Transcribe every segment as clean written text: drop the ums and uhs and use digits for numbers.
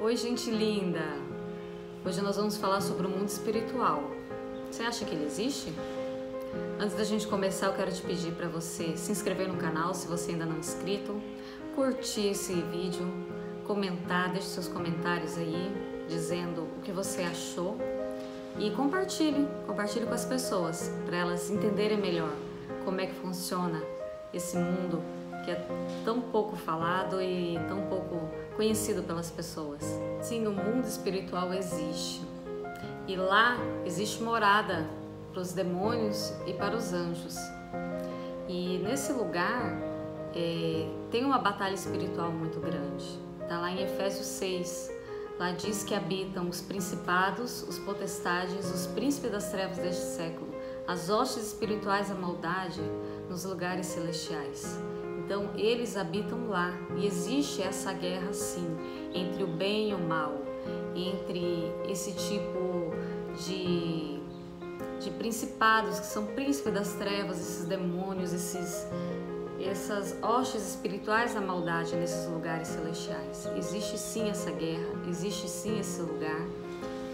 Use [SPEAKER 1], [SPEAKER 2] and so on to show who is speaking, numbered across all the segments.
[SPEAKER 1] Oi, gente linda! Hoje nós vamos falar sobre o mundo espiritual. Você acha que ele existe? Antes da gente começar, eu quero te pedir para você se inscrever no canal, se você ainda não é inscrito, curtir esse vídeo, comentar, deixe seus comentários aí, dizendo o que você achou e compartilhe com as pessoas, para elas entenderem melhor como é que funciona esse mundo que é tão pouco falado e tão pouco conhecido pelas pessoas. Sim, o mundo espiritual existe e lá existe morada para os demônios e para os anjos. E nesse lugar tem uma batalha espiritual muito grande. Está lá em Efésios 6. Lá diz que habitam os principados, os potestades, os príncipes das trevas deste século, as hostes espirituais da maldade nos lugares celestiais. Então eles habitam lá e existe essa guerra sim, entre o bem e o mal, entre esse tipo de principados que são príncipes das trevas, esses demônios, essas hostes espirituais da maldade nesses lugares celestiais. Existe sim essa guerra, existe sim esse lugar.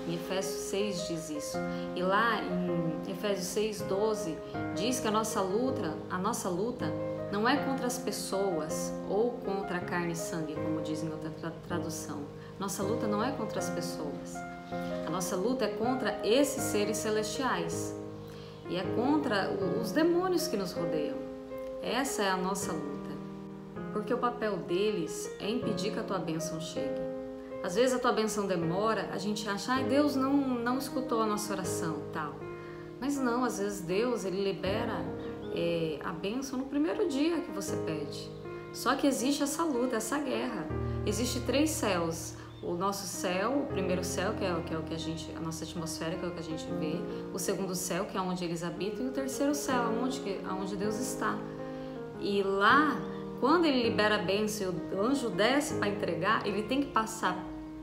[SPEAKER 1] Em Efésios 6 diz isso. E lá em Efésios 6:12 diz que a nossa luta não é contra as pessoas ou contra a carne e sangue, como diz em outra tradução. Nossa luta não é contra as pessoas. A nossa luta é contra esses seres celestiais. E é contra os demônios que nos rodeiam. Essa é a nossa luta. Porque o papel deles é impedir que a tua bênção chegue. Às vezes a tua bênção demora, a gente acha, Deus não escutou a nossa oração, tal. Mas não, às vezes Deus, ele libera a bênção no primeiro dia que você pede. Só que existe essa luta, essa guerra. Existem 3 céus. O nosso céu, o primeiro céu, que é o que a nossa atmosfera, que é o que a gente vê. O segundo céu, que é onde eles habitam. E o terceiro céu, onde Deus está. E lá, quando ele libera a bênção e o anjo desce para entregar, ele tem que passar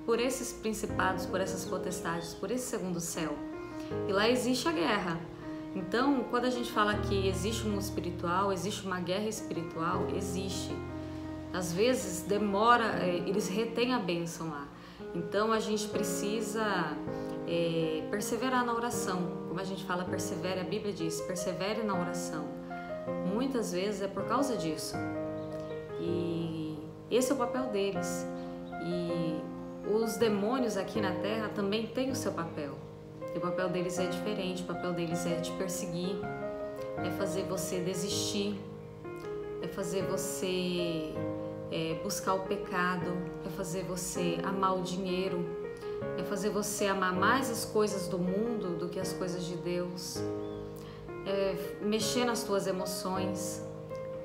[SPEAKER 1] por esses principados, por essas potestades, por esse segundo céu. E lá existe a guerra. Então, quando a gente fala que existe um mundo espiritual, existe uma guerra espiritual, existe. Às vezes demora, eles retêm a bênção lá. Então a gente precisa perseverar na oração. Como a gente fala, persevere, a Bíblia diz, persevere na oração. Muitas vezes é por causa disso. E esse é o papel deles. E os demônios aqui na Terra também têm o seu papel. E o papel deles é diferente, o papel deles é te perseguir, é fazer você desistir, é fazer você buscar o pecado, é fazer você amar o dinheiro, é fazer você amar mais as coisas do mundo do que as coisas de Deus, é mexer nas tuas emoções,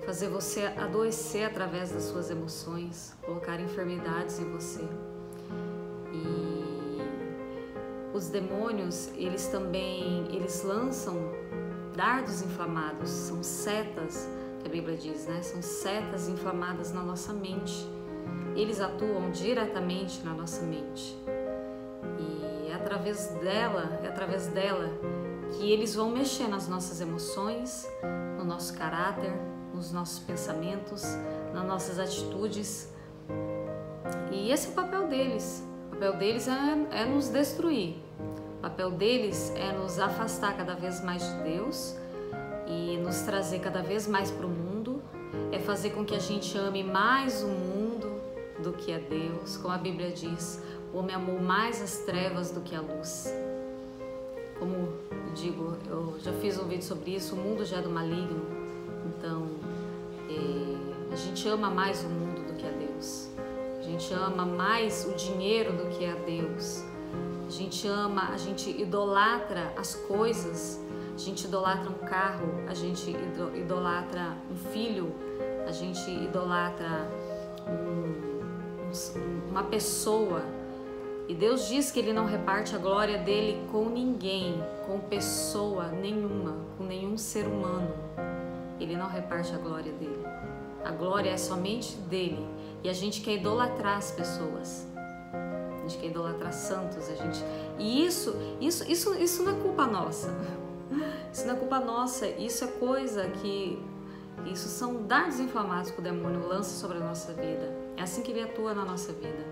[SPEAKER 1] fazer você adoecer através das suas emoções, colocar enfermidades em você. E os demônios, eles lançam dardos inflamados, são setas, que a Bíblia diz, né? São setas inflamadas na nossa mente. Eles atuam diretamente na nossa mente. E é através dela que eles vão mexer nas nossas emoções, no nosso caráter, nos nossos pensamentos, nas nossas atitudes. E esse é o papel deles. O papel deles é nos destruir. O papel deles é nos afastar cada vez mais de Deus e nos trazer cada vez mais para o mundo. É fazer com que a gente ame mais o mundo do que a Deus. Como a Bíblia diz, o homem amou mais as trevas do que a luz. Como eu digo, eu já fiz um vídeo sobre isso, o mundo já é do maligno. Então, a gente ama mais o mundo do que a Deus. A gente ama mais o dinheiro do que a Deus. A gente idolatra as coisas. A gente idolatra um carro, a gente idolatra um filho, a gente idolatra uma pessoa. E Deus diz que Ele não reparte a glória dEle com ninguém, com pessoa nenhuma, com nenhum ser humano. Ele não reparte a glória dEle. A glória é somente dEle. E a gente quer idolatrar as pessoas. A gente quer idolatrar santos. E isso não é culpa nossa. Isso não é culpa nossa. Isso é coisa que... Isso são dardos inflamados que o demônio lança sobre a nossa vida. É assim que ele atua na nossa vida.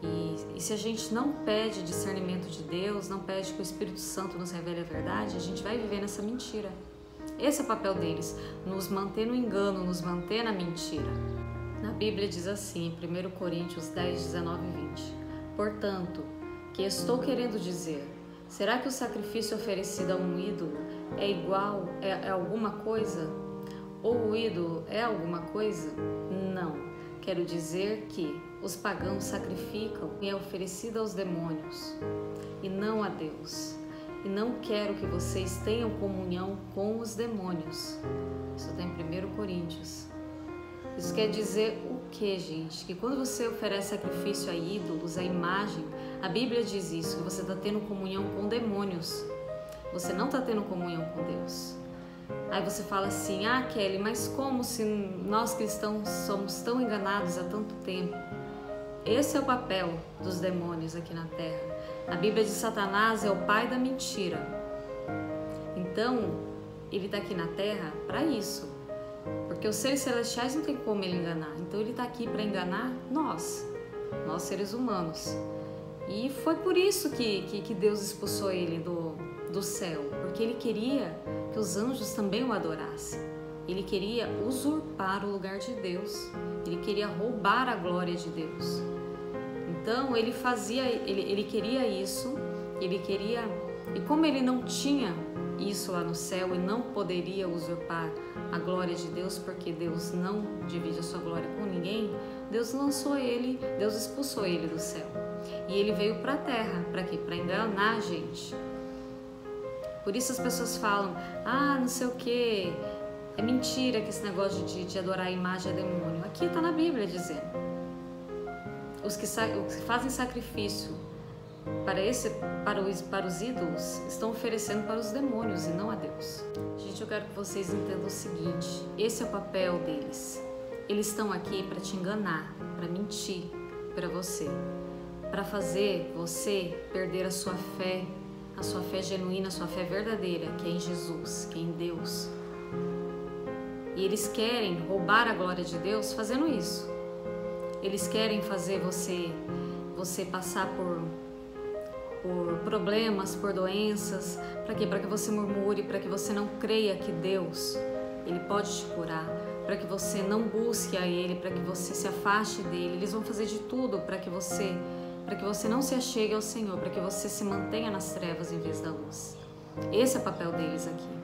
[SPEAKER 1] E se a gente não pede discernimento de Deus, não pede que o Espírito Santo nos revele a verdade, a gente vai viver nessa mentira. Esse é o papel deles, nos manter no engano, nos manter na mentira. Na Bíblia diz assim, em 1 Coríntios 10, 19 e 20: Portanto, que estou querendo dizer, será que o sacrifício oferecido a um ídolo é alguma coisa? Ou o ídolo é alguma coisa? Não. Quero dizer que os pagãos sacrificam e é oferecido aos demônios e não a Deus. E não quero que vocês tenham comunhão com os demônios. Isso está em 1 Coríntios. Isso quer dizer o que, gente? Que quando você oferece sacrifício a ídolos, a imagem, a Bíblia diz isso, que você está tendo comunhão com demônios. Você não está tendo comunhão com Deus. Aí você fala assim, Kelly, mas como se nós cristãos somos tão enganados há tanto tempo? Esse é o papel dos demônios aqui na Terra. A Bíblia diz que Satanás é o pai da mentira. Então, ele está aqui na Terra para isso. Porque os seres celestiais não tem como ele enganar. Então ele está aqui para enganar nós seres humanos. E foi por isso que Deus expulsou ele do céu. Porque ele queria que os anjos também o adorassem. Ele queria usurpar o lugar de Deus. Ele queria roubar a glória de Deus. Então ele queria isso, e como ele não tinha isso lá no céu e não poderia usurpar a glória de Deus, porque Deus não divide a sua glória com ninguém, Deus expulsou ele do céu. E ele veio para a terra, para quê? Para enganar a gente. Por isso as pessoas falam, não sei o que, é mentira que esse negócio de adorar a imagem é demônio. Aqui está na Bíblia dizendo. Os que fazem sacrifício para os ídolos estão oferecendo para os demônios e não a Deus. Gente, eu quero que vocês entendam o seguinte, esse é o papel deles. Eles estão aqui para te enganar, para mentir para você, para fazer você perder a sua fé genuína, a sua fé verdadeira, que é em Jesus, que é em Deus. E eles querem roubar a glória de Deus fazendo isso. Eles querem fazer você passar por problemas, por doenças. Para quê? Para que você murmure, para que você não creia que Deus, Ele pode te curar, para que você não busque a Ele, para que você se afaste dEle. Eles vão fazer de tudo para que você não se achegue ao Senhor, para que você se mantenha nas trevas em vez da luz. Esse é o papel deles aqui.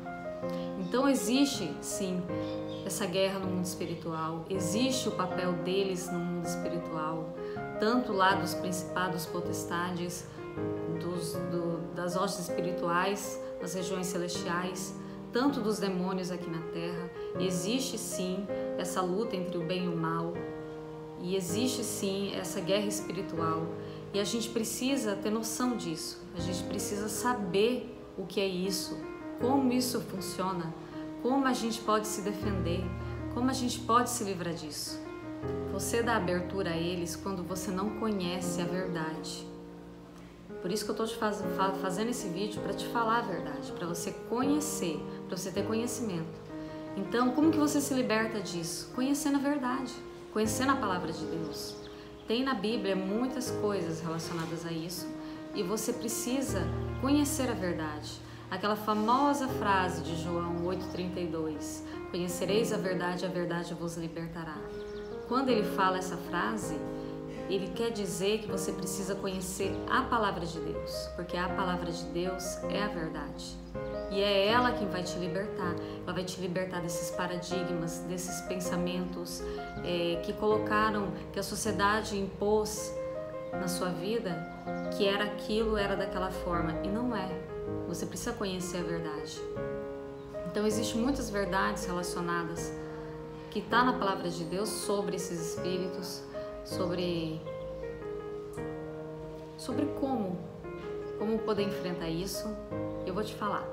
[SPEAKER 1] Então existe, sim, essa guerra no mundo espiritual, existe o papel deles no mundo espiritual, tanto lá dos principados, potestades, das hostes espirituais, das regiões celestiais, tanto dos demônios aqui na terra. Existe sim essa luta entre o bem e o mal, e existe sim essa guerra espiritual, e a gente precisa ter noção disso, a gente precisa saber o que é isso, como isso funciona, como a gente pode se defender, como a gente pode se livrar disso. Você dá abertura a eles quando você não conhece a verdade. Por isso que eu estou fazendo esse vídeo, para te falar a verdade, para você conhecer, para você ter conhecimento. Então, como que você se liberta disso? Conhecendo a verdade, conhecendo a palavra de Deus. Tem na Bíblia muitas coisas relacionadas a isso, e você precisa conhecer a verdade. Aquela famosa frase de João 8,32, conhecereis a verdade vos libertará. Quando ele fala essa frase, ele quer dizer que você precisa conhecer a palavra de Deus, porque a palavra de Deus é a verdade. E é ela quem vai te libertar. Ela vai te libertar desses paradigmas, desses pensamentos que a sociedade impôs na sua vida, que era aquilo, era daquela forma, e não é. Você precisa conhecer a verdade. Então existem muitas verdades relacionadas que está na palavra de Deus sobre esses espíritos, sobre como poder enfrentar isso. Eu vou te falar.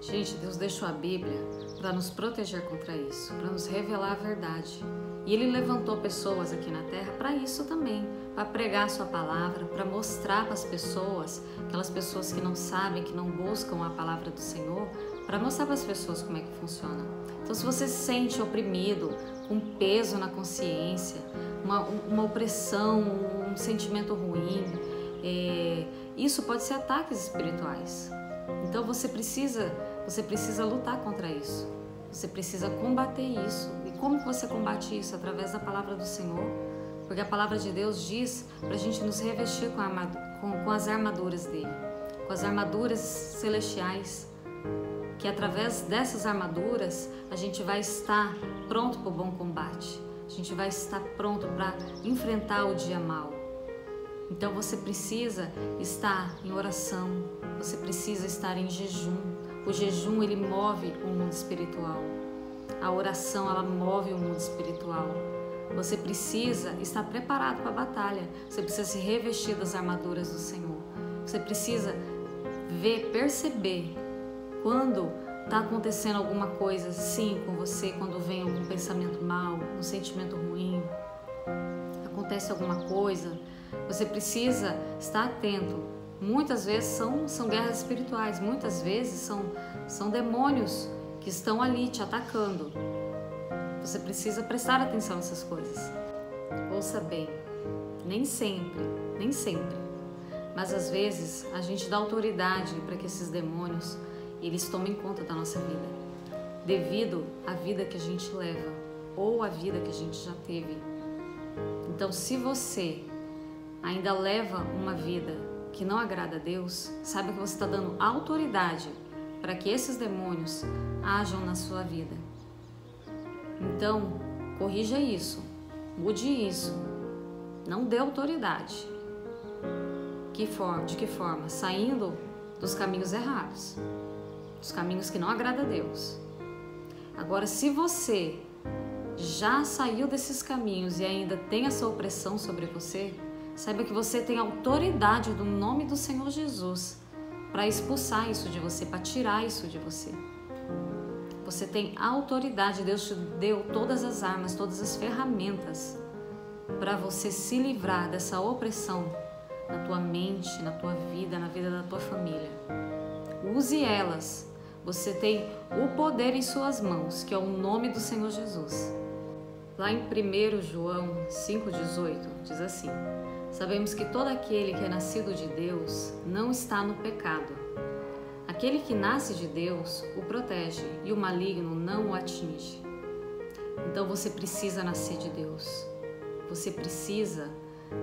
[SPEAKER 1] Gente, Deus deixou a Bíblia para nos proteger contra isso, para nos revelar a verdade. E Ele levantou pessoas aqui na Terra para isso também, para pregar a sua palavra, para mostrar para as pessoas, aquelas pessoas que não sabem, que não buscam a palavra do Senhor, para mostrar para as pessoas como é que funciona. Então, se você se sente oprimido, com peso na consciência, uma opressão, um sentimento ruim. Isso pode ser ataques espirituais. Então você precisa lutar contra isso. Você precisa combater isso. E como que você combate isso? Através da palavra do Senhor. Porque a palavra de Deus diz para a gente nos revestir com as armaduras dele, com as armaduras celestiais, que através dessas armaduras a gente vai estar pronto para o bom combate, a gente vai estar pronto para enfrentar o dia mau. Então você precisa estar em oração, você precisa estar em jejum. O jejum, ele move o mundo espiritual. A oração, ela move o mundo espiritual. Você precisa estar preparado para a batalha. Você precisa se revestir das armaduras do Senhor. Você precisa perceber quando está acontecendo alguma coisa assim com você, quando vem algum pensamento mau, um sentimento ruim, acontece alguma coisa. Você precisa estar atento. Muitas vezes são guerras espirituais, muitas vezes são demônios que estão ali te atacando. Você precisa prestar atenção nessas coisas. Ouça bem, nem sempre, mas às vezes a gente dá autoridade para que esses demônios eles tomem conta da nossa vida, devido à vida que a gente leva ou à vida que a gente já teve. Então, se você ainda leva uma vida que não agrada a Deus, saiba que você está dando autoridade para que esses demônios ajam na sua vida. Então, corrija isso, mude isso, não dê autoridade. De que forma? Saindo dos caminhos errados, dos caminhos que não agradam a Deus. Agora, se você já saiu desses caminhos e ainda tem essa opressão sobre você, saiba que você tem autoridade no nome do Senhor Jesus para expulsar isso de você, para tirar isso de você. Você tem autoridade, Deus te deu todas as armas, todas as ferramentas para você se livrar dessa opressão na tua mente, na tua vida, na vida da tua família. Use elas. Você tem o poder em suas mãos, que é o nome do Senhor Jesus. Lá em 1 João 5,18 diz assim: sabemos que todo aquele que é nascido de Deus não está no pecado. Aquele que nasce de Deus o protege e o maligno não o atinge. Então você precisa nascer de Deus. Você precisa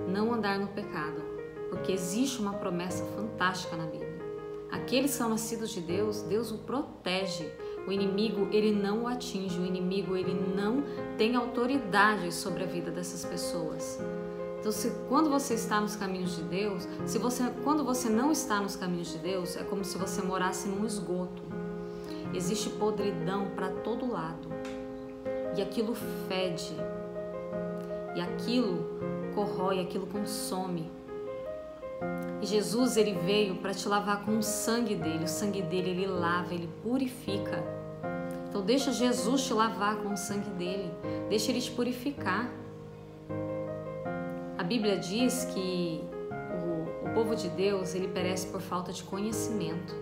[SPEAKER 1] não andar no pecado, porque existe uma promessa fantástica na Bíblia. Aqueles que são nascidos de Deus, Deus o protege. O inimigo, ele não o atinge. O inimigo, ele não tem autoridade sobre a vida dessas pessoas. Então, quando você está nos caminhos de Deus, quando você não está nos caminhos de Deus, é como se você morasse num esgoto. Existe podridão para todo lado. E aquilo fede. E aquilo corrói, aquilo consome. E Jesus, ele veio para te lavar com o sangue dele. O sangue dele, ele lava, ele purifica. Então, deixa Jesus te lavar com o sangue dele. Deixa ele te purificar. A Bíblia diz que o povo de Deus, ele perece por falta de conhecimento.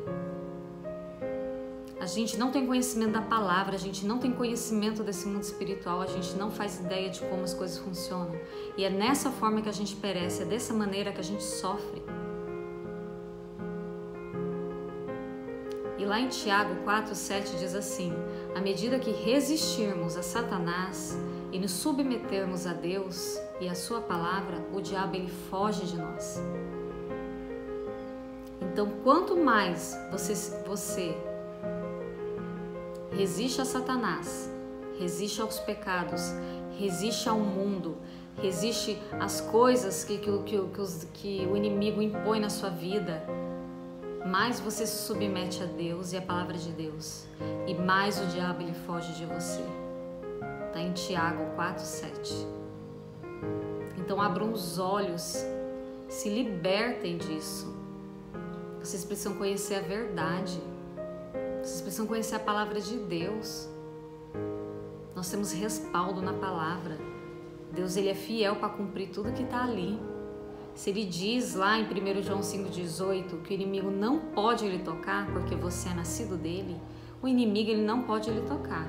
[SPEAKER 1] A gente não tem conhecimento da palavra, a gente não tem conhecimento desse mundo espiritual, a gente não faz ideia de como as coisas funcionam. E é nessa forma que a gente perece, é dessa maneira que a gente sofre. E lá em Tiago 4,7 diz assim: à medida que resistirmos a Satanás e nos submetermos a Deus e a sua palavra, o diabo ele foge de nós. Então, quanto mais você resiste a Satanás, resiste aos pecados, resiste ao mundo, resiste às coisas que o inimigo impõe na sua vida, mais você se submete a Deus e a palavra de Deus, e mais o diabo ele foge de você. Está em Tiago 4,7. Então abram os olhos, se libertem disso. Vocês precisam conhecer a verdade. Vocês precisam conhecer a palavra de Deus. Nós temos respaldo na palavra. Deus ele é fiel para cumprir tudo que está ali. Se ele diz lá em 1 João 5,18 que o inimigo não pode lhe tocar porque você é nascido dele, o inimigo ele não pode lhe tocar.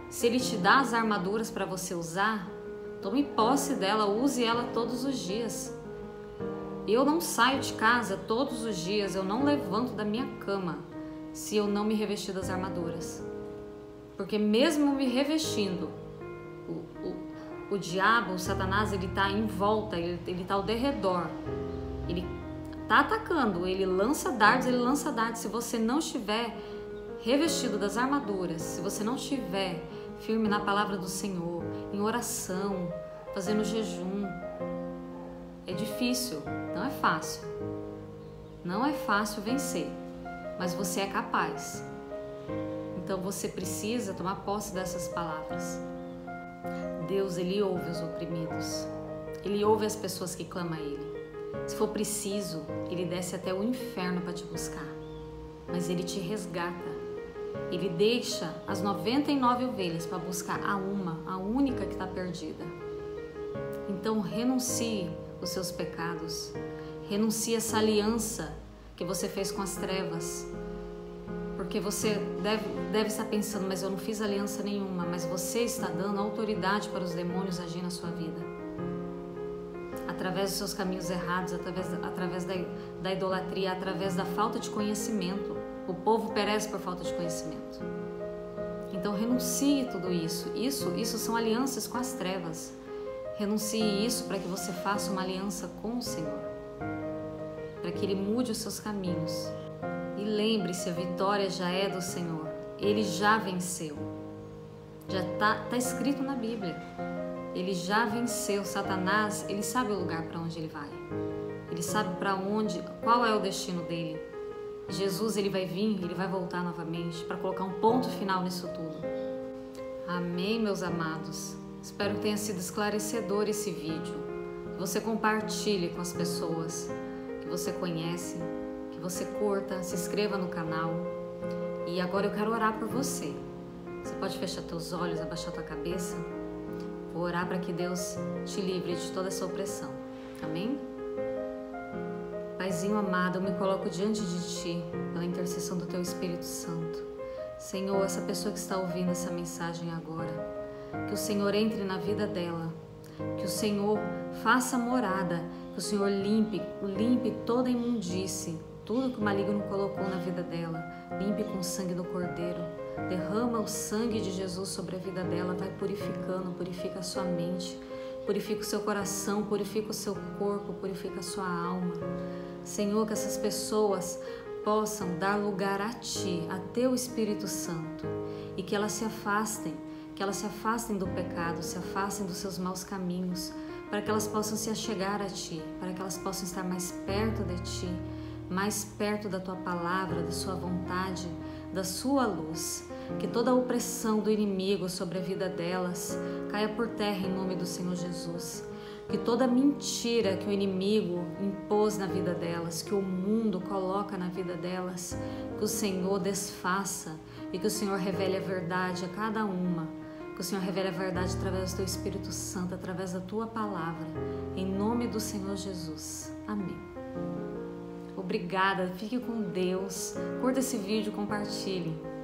[SPEAKER 1] Se ele te dá as armaduras para você usar, Tome posse dela, use ela todos os dias. Eu não saio de casa todos os dias, eu não levanto da minha cama se eu não me revestir das armaduras. Porque mesmo me revestindo, o diabo, o Satanás, ele está em volta, ele está ao derredor. Ele está atacando, ele lança dardos. Se você não estiver revestido das armaduras, se você não estiver firme na palavra do Senhor, em oração, fazendo jejum, é difícil, não é fácil. Não é fácil vencer, mas você é capaz. Então você precisa tomar posse dessas palavras. Deus, Ele ouve os oprimidos. Ele ouve as pessoas que clamam a Ele. Se for preciso, Ele desce até o inferno para te buscar. Mas Ele te resgata. Ele deixa as 99 ovelhas para buscar a única que está perdida. Então renuncie os seus pecados. Renuncie essa aliança que você fez com as trevas. Porque você deve estar pensando, mas eu não fiz aliança nenhuma. Mas você está dando autoridade para os demônios agir na sua vida. Através dos seus caminhos errados, através da idolatria, através da falta de conhecimento. O povo perece por falta de conhecimento. Então renuncie tudo isso. Isso são alianças com as trevas. Renuncie isso para que você faça uma aliança com o Senhor. Para que Ele mude os seus caminhos. E lembre-se, a vitória já é do Senhor. Ele já venceu. Já está escrito na Bíblia. Ele já venceu. Satanás, ele sabe o lugar para onde ele vai. Ele sabe qual é o destino dele. Jesus, ele vai vir, ele vai voltar novamente para colocar um ponto final nisso tudo. Amém, meus amados? Espero que tenha sido esclarecedor esse vídeo. Que você compartilhe com as pessoas que você conhece. Você curta, se inscreva no canal. E agora eu quero orar por você. Você pode fechar teus olhos, abaixar tua cabeça. Vou orar para que Deus te livre de toda essa opressão. Amém? Paizinho amado, eu me coloco diante de Ti, pela intercessão do Teu Espírito Santo. Senhor, essa pessoa que está ouvindo essa mensagem agora, que o Senhor entre na vida dela, que o Senhor faça morada, que o Senhor limpe toda a imundície, tudo que o maligno colocou na vida dela, limpe com o sangue do Cordeiro, derrama o sangue de Jesus sobre a vida dela, vai purificando, purifica a sua mente, purifica o seu coração, purifica o seu corpo, purifica a sua alma. Senhor, que essas pessoas possam dar lugar a Ti, a Teu Espírito Santo, e que elas se afastem do pecado, se afastem dos seus maus caminhos, para que elas possam se achegar a Ti, para que elas possam estar mais perto de Ti, mais perto da Tua palavra, da Sua vontade, da Sua luz. Que toda a opressão do inimigo sobre a vida delas caia por terra em nome do Senhor Jesus. Que toda mentira que o inimigo impôs na vida delas, que o mundo coloca na vida delas, que o Senhor desfaça e que o Senhor revele a verdade a cada uma. Que o Senhor revele a verdade através do Teu Espírito Santo, através da Tua palavra. Em nome do Senhor Jesus. Amém. Obrigada, fique com Deus, curta esse vídeo, compartilhe.